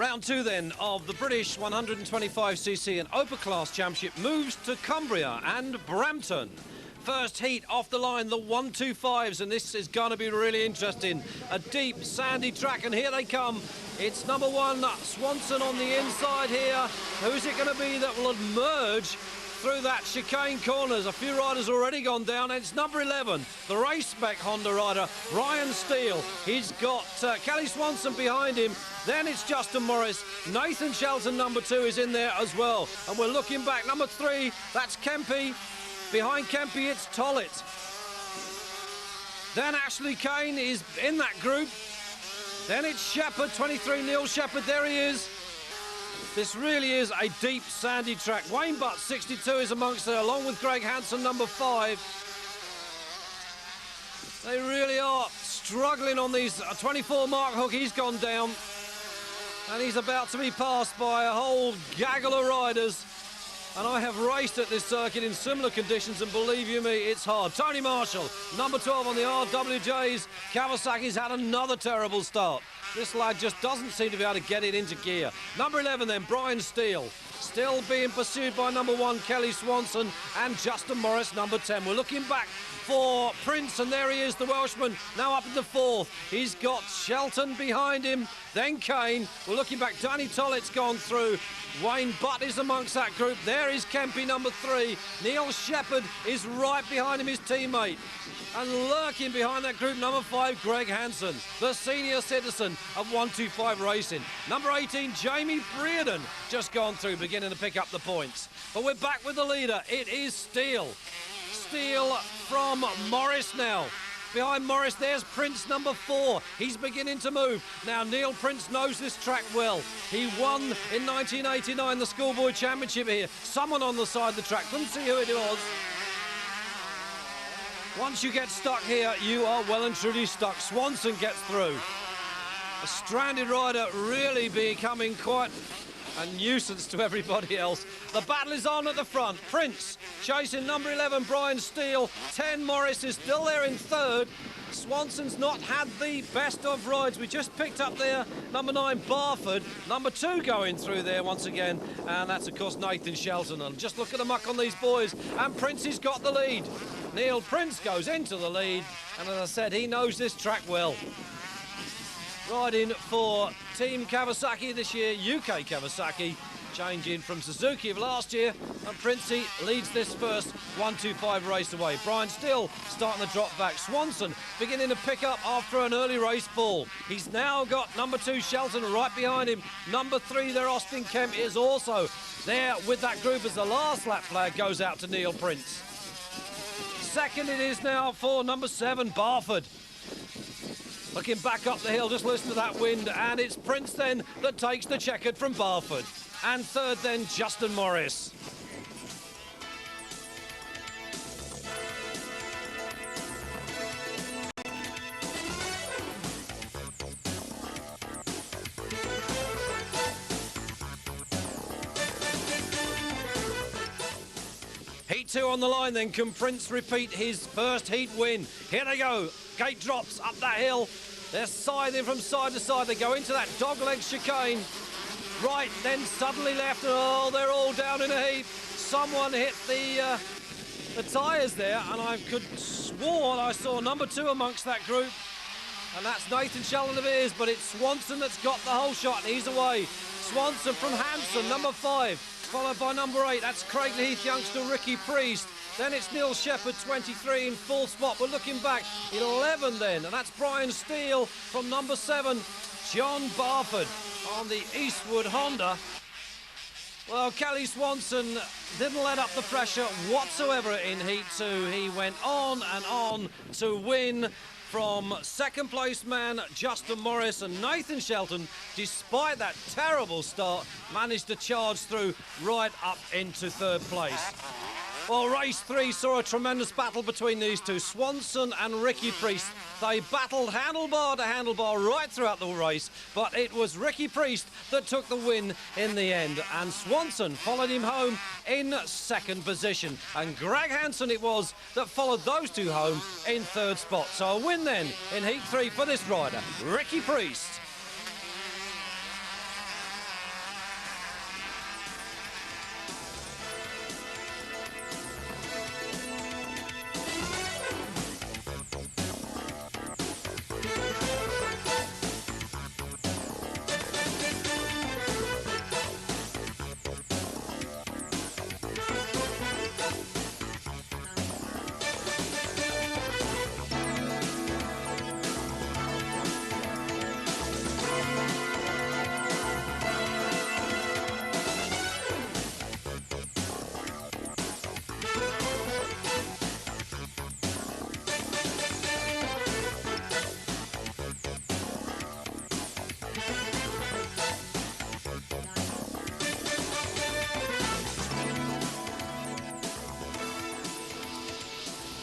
Round two then of the British 125cc and Open Class Championship moves to Cumbria and Brampton. First heat off the line, the 125s, and this is going to be really interesting. A deep, sandy track, and here they come. It's number one, Swanson on the inside here. Who's it going to be that will emerge through that chicane corners? A few riders already gone down, and it's number 11, the race spec Honda rider, Ryan Steele. He's got Kelly Swanson behind him. Then it's Justin Morris. Nathan Shelton, number 2, is in there as well. And we're looking back, number 3, that's Kempe. Behind Kempe, it's Tollett. Then Ashley Kane is in that group. Then it's Shepherd, 23, Neil Shepherd, there he is. This really is a deep, sandy track. Wayne Butt, 62, is amongst there, along with Greg Hansen, number 5. They really are struggling on these. 24, Mark Hook, he's gone down. And he's about to be passed by a whole gaggle of riders. And I have raced at this circuit in similar conditions, and believe you me, it's hard. Tony Marshall, number 12 on the RWJs. Kawasaki's had another terrible start. This lad just doesn't seem to be able to get it into gear. Number 11 then, Brian Steele. Still being pursued by number 1, Kelly Swanson, and Justin Morris, number 10. We're looking back for Prince, and there he is, the Welshman, now up in the 4th. He's got Shelton behind him, then Kane. We're looking back, Danny Tollett's gone through. Wayne Butt is amongst that group. There is Kempe, number 3. Neil Shepherd is right behind him, his teammate. And lurking behind that group, number 5, Greg Hansen, the senior citizen of 125 Racing. Number 18, Jamie Brearden, just gone through, beginning to pick up the points. But we're back with the leader. It is Steele. Steele from Morris now. Behind Morris, there's Prince, number 4. He's beginning to move. Now, Neil Prince knows this track well. He won in 1989 the Schoolboy Championship here. Someone on the side of the track, couldn't see who it was. Once you get stuck here, you are well and truly stuck. Swanson gets through. A stranded rider really becoming quite a nuisance to everybody else. The battle is on at the front. Prince chasing number 11, Brian Steele. 10, Morris is still there in 3rd. Swanson's not had the best of rides. We just picked up there number 9, Barford. Number 2 going through there once again. And that's, of course, Nathan Shelton. And just look at the muck on these boys. And Prince has got the lead. Neil Prince goes into the lead. And as I said, he knows this track well. Riding for Team Kawasaki this year, UK Kawasaki, changing from Suzuki of last year, and Princey leads this first 125 race away. Brian Steele starting the drop back. Swanson beginning to pick up after an early race fall. He's now got number 2, Shelton, right behind him. Number 3 there, Austin Kemp, is also there with that group as the last lap flag goes out to Neil Prince. Second it is now for number 7, Barford. Looking back up the hill, just listen to that wind, and it's Prince then that takes the checkered from Barford. And 3rd then, Justin Morris. Heat 2 on the line then. Can Prince repeat his first heat win? Here they go. Gate drops up that hill. They're scything from side to side. They go into that dogleg chicane. Right, then suddenly left. Oh, they're all down in a heap. Someone hit the tyres there, and I could swore I saw number 2 amongst that group. And that's Nathan Shelton of his, but it's Swanson that's got the whole shot, and he's away. Swanson from Hansen, number 5, followed by number 8. That's Craig Heath youngster Ricky Priest. Then it's Neil Shepherd, 23, in 4th spot. We're looking back, 11 then, and that's Brian Steele from number 7, John Barford on the Eastwood Honda. Well, Kelly Swanson didn't let up the pressure whatsoever in Heat 2. He went on and on to win from second place man Justin Morris, and Nathan Shelton, despite that terrible start, managed to charge through right up into 3rd place. Well, race 3 saw a tremendous battle between these two, Swanson and Ricky Priest. They battled handlebar to handlebar right throughout the race, but it was Ricky Priest that took the win in the end, and Swanson followed him home in 2nd position, and Greg Hansen it was that followed those two home in 3rd spot. So a win then in Heat 3 for this rider, Ricky Priest.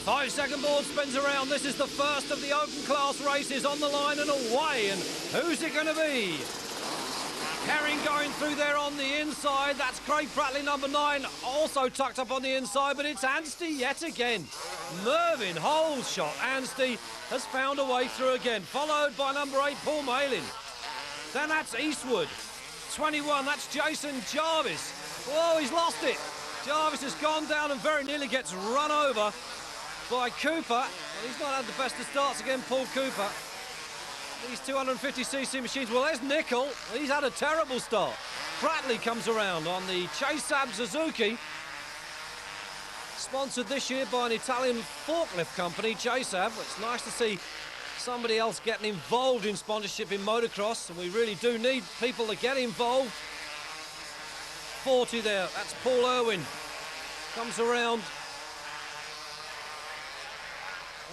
5-second board spins around. This is the first of the open class races on the line and away. And who's it going to be? Herring going through there on the inside. That's Craig Pratley, number 9, also tucked up on the inside, but it's Anstey yet again. Mervyn Hole's shot. Anstey has found a way through again, followed by number 8, Paul Malin. Then that's Eastwood. 21, that's Jason Jarvis. Oh, he's lost it. Jarvis has gone down and very nearly gets run over by Cooper. Well, he's not had the best of starts again, Paul Cooper. These 250cc machines. Well, there's Nicol. He's had a terrible start. Pratley comes around on the Chasab Suzuki. Sponsored this year by an Italian forklift company, Chasab. It's nice to see somebody else getting involved in sponsorship in motocross, and we really do need people to get involved. 40 there. That's Paul Irwin. Comes around.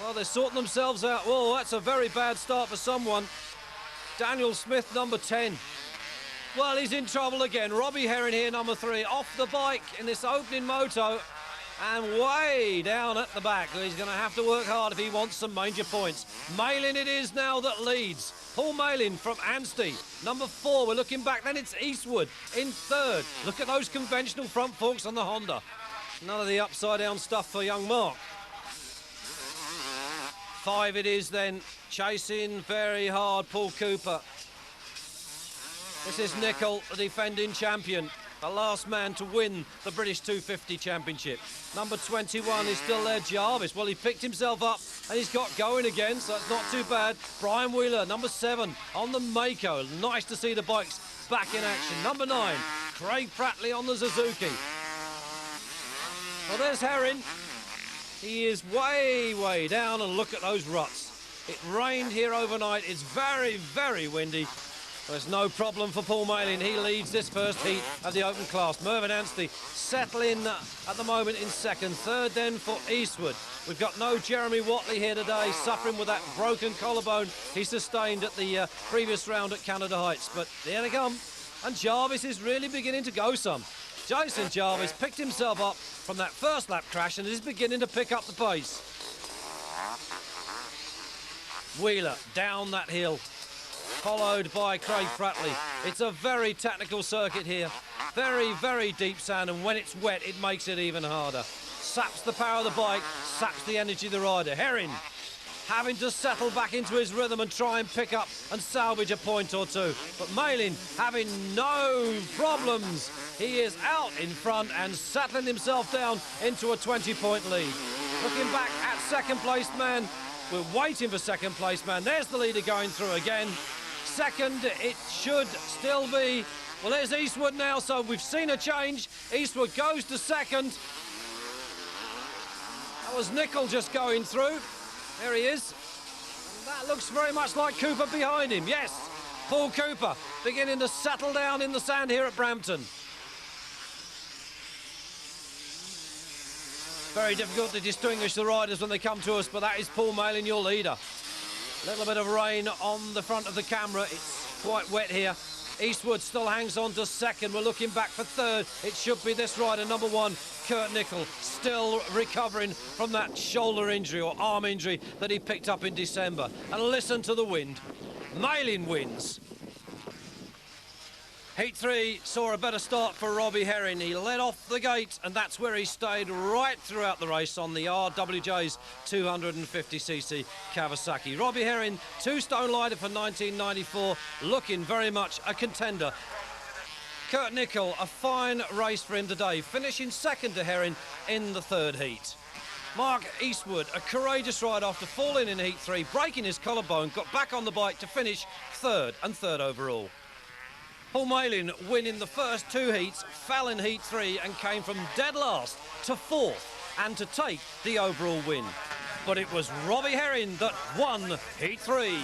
Well, they're sorting themselves out. Oh, that's a very bad start for someone. Daniel Smith, number 10. Well, he's in trouble again. Robbie Herring here, number 3, off the bike in this opening moto and way down at the back. He's going to have to work hard if he wants some major points. Malin it is now that leads. Paul Malin from Anstey, number 4. We're looking back. Then it's Eastwood in 3rd. Look at those conventional front forks on the Honda. None of the upside-down stuff for young Mark. 5 it is then, chasing very hard Paul Cooper. This is Nicol, the defending champion, the last man to win the British 250 Championship. Number 21 is still there, Jarvis. Well, he picked himself up and he's got going again, so it's not too bad. Brian Wheeler, number 7, on the Mako. Nice to see the bikes back in action. Number 9, Craig Pratley on the Suzuki. Well, there's Herring. He is way, way down, and look at those ruts. It rained here overnight. It's very, very windy. There's no problem for Paul Malin. He leads this first heat of the open class. Mervyn Anstey settling at the moment in 2nd. 3rd then for Eastwood. We've got no Jeremy Watley here today, suffering with that broken collarbone he sustained at the previous round at Canada Heights. But there they come. And Jarvis is really beginning to go some. Jason Jarvis picked himself up from that first lap crash and is beginning to pick up the pace. Wheeler down that hill, followed by Craig Pratley. It's a very technical circuit here. Very, very deep sand, and when it's wet, it makes it even harder. Saps the power of the bike, saps the energy of the rider. Herring having to settle back into his rhythm and try and pick up and salvage a point or two. But Malin having no problems. He is out in front and settling himself down into a 20-point lead. Looking back at second place man. We're waiting for second place man. There's the leader going through again. 2nd, it should still be. Well, there's Eastwood now, so we've seen a change. Eastwood goes to 2nd. That was Nicol just going through. There he is. That looks very much like Cooper behind him. Yes, Paul Cooper beginning to settle down in the sand here at Brampton. Very difficult to distinguish the riders when they come to us, but that is Paul Malin, your leader. A little bit of rain on the front of the camera. It's quite wet here. Eastwood still hangs on to 2nd. We're looking back for 3rd. It should be this rider, number 1, Kurt Nicol, still recovering from that shoulder injury or arm injury that he picked up in December. And listen to the wind. Malin wins. Heat 3 saw a better start for Robbie Herring. He led off the gate, and that's where he stayed right throughout the race on the RWJ's 250cc Kawasaki. Robbie Herring, 2-stone lighter for 1994, looking very much a contender. Kurt Nicol, a fine race for him today, finishing 2nd to Herring in the 3rd heat. Mark Eastwood, a courageous ride after falling in Heat 3, breaking his collarbone, got back on the bike to finish 3rd and 3rd overall. Paul Malin winning the first 2 heats, fell in Heat 3 and came from dead last to 4th and to take the overall win. But it was Robbie Herring that won Heat 3.